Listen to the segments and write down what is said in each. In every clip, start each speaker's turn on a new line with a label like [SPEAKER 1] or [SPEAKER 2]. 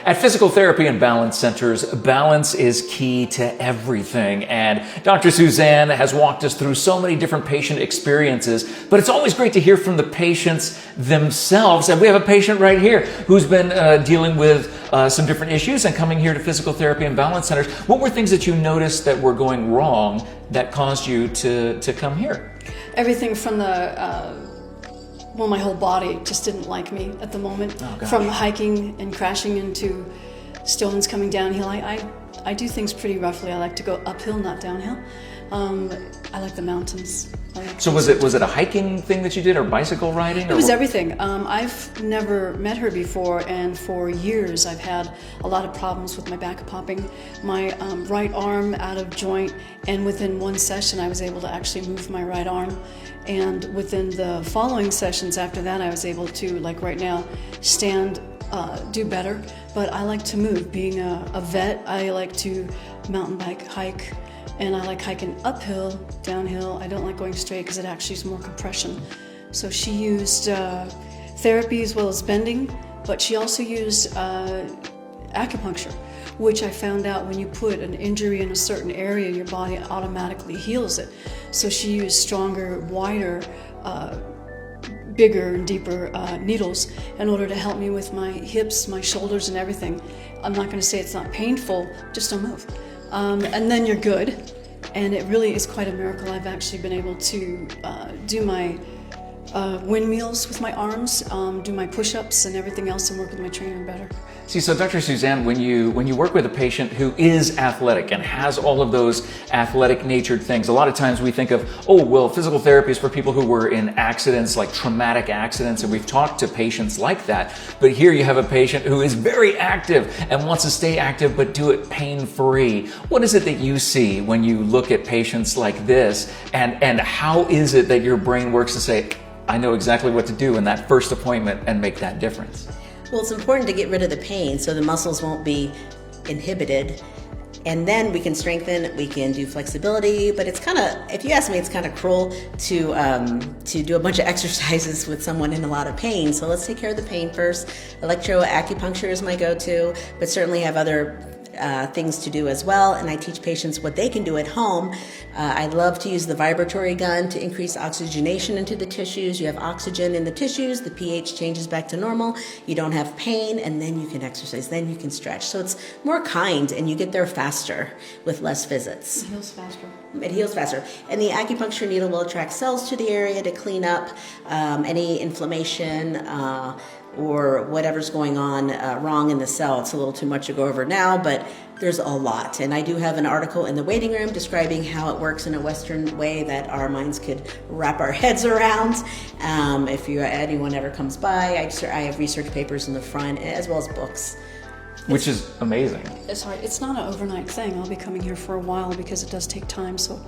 [SPEAKER 1] At physical therapy and balance centers, balance is key to everything. And Dr. Suzanne has walked us through so many different patient experiences, but it's always great to hear from the patients themselves. And we have a patient right here who's been dealing with some different issues and coming here to physical therapy and balance centers. What were things that you noticed that were going wrong that caused you to come here?
[SPEAKER 2] Everything from my whole body just didn't like me at the moment. From hiking and crashing into stones coming downhill. I do things pretty roughly. I like to go uphill, not downhill. I like the mountains.
[SPEAKER 1] So was it a hiking thing that you did, or bicycle riding?
[SPEAKER 2] It was everything. I've never met her before, and for years I've had a lot of problems with my back popping, my right arm out of joint, and within one session I was able to actually move my right arm. And within the following sessions after that, I was able to, like right now, stand, do better. But I like to move. Being a vet, I like to mountain bike, hike, and I like hiking uphill, downhill. I don't like going straight because it actually is more compression. So she used therapy as well as bending, but she also used acupuncture, which I found out when you put an injury in a certain area, your body automatically heals it. So she used stronger, wider, bigger and deeper needles in order to help me with my hips, my shoulders, and everything. I'm not going to say it's not painful, just don't move. And then you're good. And it really is quite a miracle. I've actually been able to do my windmills with my arms, do my push-ups and everything else, and work with my trainer better.
[SPEAKER 1] See, so Dr. Suzanne, when you work with a patient who is athletic and has all of those athletic natured things, a lot of times we think of, oh, well, physical therapy is for people who were in accidents, like traumatic accidents, and we've talked to patients like that. But here you have a patient who is very active and wants to stay active but do it pain-free. What is it that you see when you look at patients like this, and how is it that your brain works to say, I know exactly what to do in that first appointment and make that difference?
[SPEAKER 3] Well, it's important to get rid of the pain so the muscles won't be inhibited. And then we can strengthen, we can do flexibility, but it's kind of, if you ask me, it's kind of cruel to do a bunch of exercises with someone in a lot of pain. So let's take care of the pain first. Electroacupuncture is my go-to, but certainly have other things to do as well, and I teach patients what they can do at home. I love to use the vibratory gun to increase oxygenation into the tissues. You have oxygen in the tissues, the pH changes back to normal, you don't have pain, and then you can exercise, then you can stretch. So it's more kind, and you get there faster with less visits.
[SPEAKER 2] It heals faster.
[SPEAKER 3] It heals faster. And the acupuncture needle will attract cells to the area to clean up any inflammation, or whatever's going on wrong in the cell. It's a little too much to go over now, but there's a lot. And I do have an article in the waiting room describing how it works in a Western way that our minds could wrap our heads around. If anyone ever comes by, I have research papers in the front as well as books.
[SPEAKER 1] Which is amazing.
[SPEAKER 2] It's hard. It's not an overnight thing. I'll be coming here for a while because it does take time. So,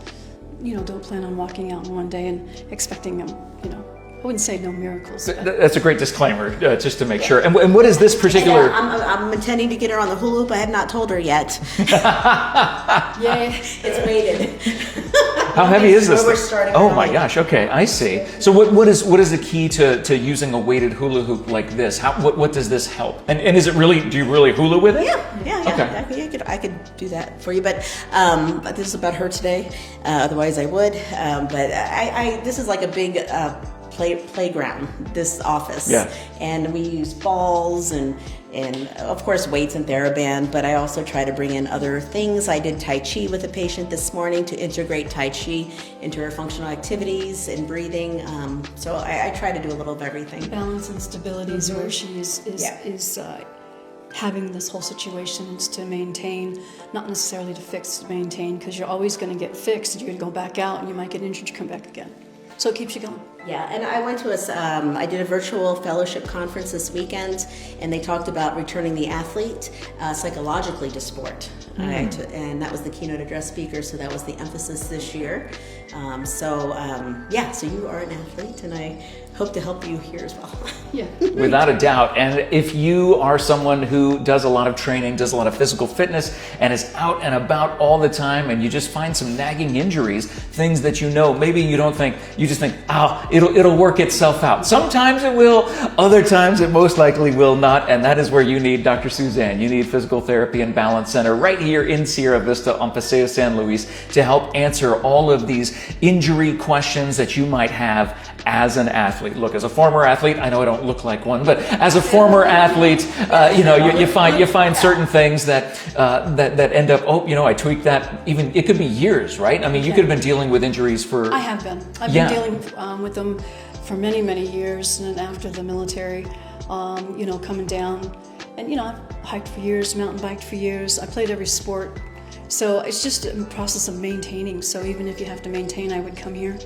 [SPEAKER 2] don't plan on walking out in one day and expecting I wouldn't say no miracles.
[SPEAKER 1] That's a great disclaimer, just to make sure. And what is this particular...
[SPEAKER 3] I'm intending to get her on the hula hoop. I have not told her yet.
[SPEAKER 2] Yay.
[SPEAKER 3] It's weighted.
[SPEAKER 1] How heavy is this?
[SPEAKER 3] We're starting
[SPEAKER 1] oh
[SPEAKER 3] early.
[SPEAKER 1] My gosh, okay, I see. So what is the key to using a weighted hula hoop like this? What does this help? And is it really, do you really hula with it?
[SPEAKER 3] Yeah. Okay. I could do that for you, but this is about her today. Otherwise I would. But this is like a big... playground, this office.
[SPEAKER 1] Yeah.
[SPEAKER 3] And we use balls and of course weights and TheraBand, but I also try to bring in other things. I did Tai Chi with a patient this morning to integrate Tai Chi into her functional activities and breathing. So I try to do a little of everything.
[SPEAKER 2] Balance and stability is where she is having this whole situation is to maintain, not necessarily to fix, to maintain, because you're always going to get fixed. You're going to go back out and you might get injured, you come back again. So it keeps you going.
[SPEAKER 3] Yeah, and I went to I did a virtual fellowship conference this weekend, and they talked about returning the athlete psychologically to sport. And that was the keynote address speaker, so that was the emphasis this year. So you are an athlete, and I hope to help you here as well.
[SPEAKER 2] Yeah.
[SPEAKER 1] Without a doubt. And if you are someone who does a lot of training, does a lot of physical fitness, and is out and about all the time, and you just find some nagging injuries, things that maybe you don't think, you just think, it'll work itself out. Sometimes it will, other times it most likely will not, and that is where you need Dr. Suzanne. You need Physical Therapy and Balance Center right here in Sierra Vista on Paseo San Luis to help answer all of these injury questions that you might have as an athlete. Look, as a former athlete, I know I don't look like one, but as a former athlete, you find certain things that end up, I tweaked that. Even it could be years, right? I mean, you could have been dealing with injuries for.
[SPEAKER 2] I have been. I've been dealing with them for many, many years, and then after the military, coming down, and I've hiked for years, mountain biked for years. I played every sport, so it's just a process of maintaining. So even if you have to maintain, I would come here.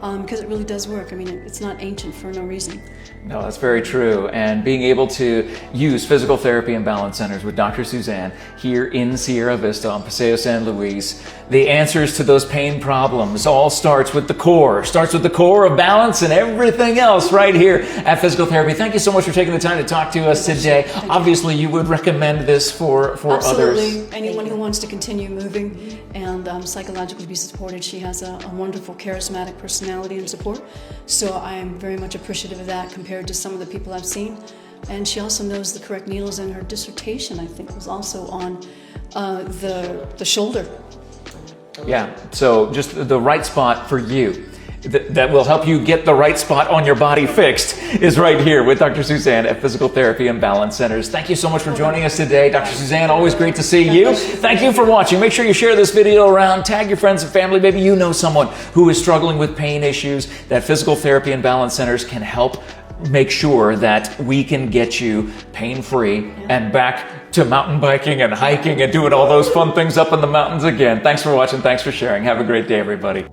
[SPEAKER 2] Because it really does work. I mean, it's not ancient for no reason.
[SPEAKER 1] No, that's very true. And being able to use Physical Therapy and Balance Centers with Dr. Suzanne here in Sierra Vista on Paseo San Luis, the answers to those pain problems all starts with the core of balance and everything else right here at Physical Therapy. Thank you so much for taking the time to talk to us today. Obviously, you would recommend this for
[SPEAKER 2] Absolutely.
[SPEAKER 1] others.
[SPEAKER 2] Anyone who wants to continue moving and psychologically be supported. She has a wonderful, charismatic personality and support. So I am very much appreciative of that compared to some of the people I've seen. And she also knows the correct needles, and her dissertation, I think, was also on the shoulder.
[SPEAKER 1] Yeah, so just the right spot for you. That will help you get the right spot on your body fixed is right here with Dr. Suzanne at Physical Therapy and Balance Centers. Thank you so much for joining us today. Dr. Suzanne, always great to see you. Thank you for watching. Make sure you share this video around, tag your friends and family. Maybe you know someone who is struggling with pain issues that Physical Therapy and Balance Centers can help make sure that we can get you pain-free and back to mountain biking and hiking and doing all those fun things up in the mountains again. Thanks for watching. Thanks for sharing. Have a great day, everybody.